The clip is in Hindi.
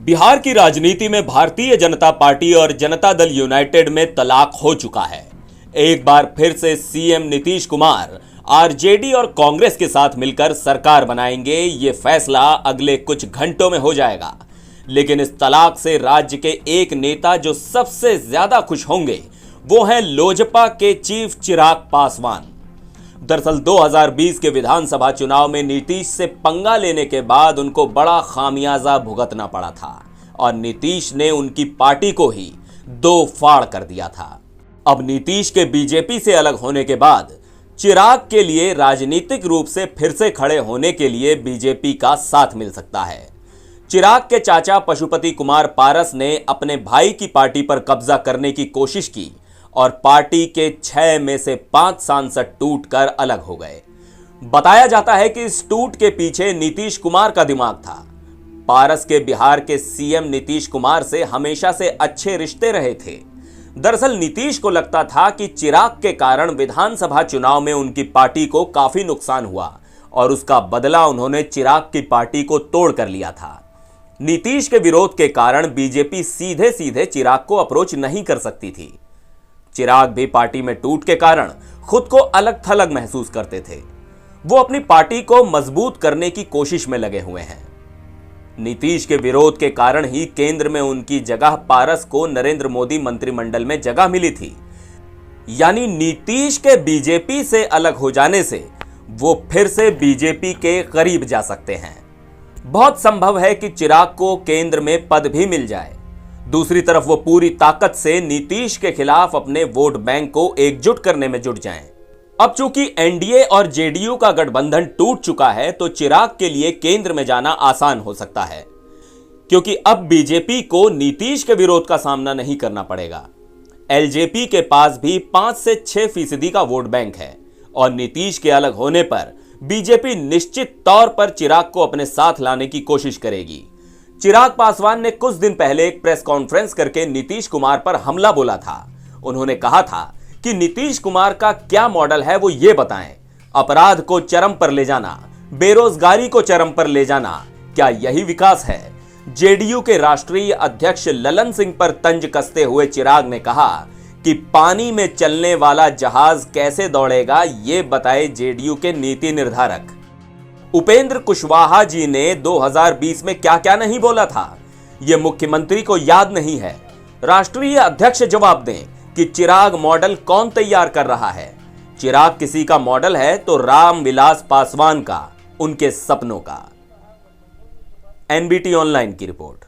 बिहार की राजनीति में भारतीय जनता पार्टी और जनता दल यूनाइटेड में तलाक हो चुका है। एक बार फिर से सीएम नीतीश कुमार आरजेडी और कांग्रेस के साथ मिलकर सरकार बनाएंगे। ये फैसला अगले कुछ घंटों में हो जाएगा। लेकिन इस तलाक से राज्य के एक नेता जो सबसे ज्यादा खुश होंगे वो हैं लोजपा के चीफ चिराग पासवान। दरअसल 2020 के विधानसभा चुनाव में नीतीश से पंगा लेने के बाद उनको बड़ा खामियाजा भुगतना पड़ा था और नीतीश ने उनकी पार्टी को ही दो फाड़ कर दिया था। अब नीतीश के बीजेपी से अलग होने के बाद चिराग के लिए राजनीतिक रूप से फिर से खड़े होने के लिए बीजेपी का साथ मिल सकता है। चिराग के चाचा पशुपति कुमार पारस ने अपने भाई की पार्टी पर कब्जा करने की कोशिश की और पार्टी के 6 में से 5 सांसद टूटकर अलग हो गए। बताया जाता है कि इस टूट के पीछे नीतीश कुमार का दिमाग था। पारस के बिहार के सीएम नीतीश कुमार से हमेशा से अच्छे रिश्ते रहे थे। दरअसल नीतीश को लगता था कि चिराग के कारण विधानसभा चुनाव में उनकी पार्टी को काफी नुकसान हुआ और उसका बदला उन्होंने चिराग की पार्टी को तोड़ कर लिया था। नीतीश के विरोध के कारण बीजेपी सीधे सीधे चिराग को अप्रोच नहीं कर सकती थी। चिराग भी पार्टी में टूट के कारण खुद को अलग थलग महसूस करते थे। वो अपनी पार्टी को मजबूत करने की कोशिश में लगे हुए हैं। नीतीश के विरोध के कारण ही केंद्र में उनकी जगह पारस को नरेंद्र मोदी मंत्रिमंडल में जगह मिली थी। यानी नीतीश के बीजेपी से अलग हो जाने से वो फिर से बीजेपी के करीब जा सकते हैं। बहुत संभव है कि चिराग को केंद्र में पद भी मिल जाए। दूसरी तरफ वो पूरी ताकत से नीतीश के खिलाफ अपने वोट बैंक को एकजुट करने में जुट जाएं। अब चूंकि एनडीए और जेडीयू का गठबंधन टूट चुका है तो चिराग के लिए केंद्र में जाना आसान हो सकता है, क्योंकि अब बीजेपी को नीतीश के विरोध का सामना नहीं करना पड़ेगा। एलजेपी के पास भी 5 से 6% का वोट बैंक है और नीतीश के अलग होने पर बीजेपी निश्चित तौर पर चिराग को अपने साथ लाने की कोशिश करेगी। चिराग पासवान ने कुछ दिन पहले एक प्रेस कॉन्फ्रेंस करके नीतीश कुमार पर हमला बोला था। उन्होंने कहा था कि नीतीश कुमार का क्या मॉडल है वो ये बताएं। अपराध को चरम पर ले जाना, बेरोजगारी को चरम पर ले जाना, क्या यही विकास है? जेडीयू के राष्ट्रीय अध्यक्ष ललन सिंह पर तंज कसते हुए चिराग ने कहा कि पानी में चलने वाला जहाज कैसे दौड़ेगा ये बताए जेडीयू के नीति निर्धारक। उपेंद्र कुशवाहा जी ने 2020 में क्या क्या नहीं बोला था, यह मुख्यमंत्री को याद नहीं है। राष्ट्रीय अध्यक्ष जवाब दें कि चिराग मॉडल कौन तैयार कर रहा है। चिराग किसी का मॉडल है तो रामविलास पासवान का, उनके सपनों का। एनबीटी ऑनलाइन की रिपोर्ट।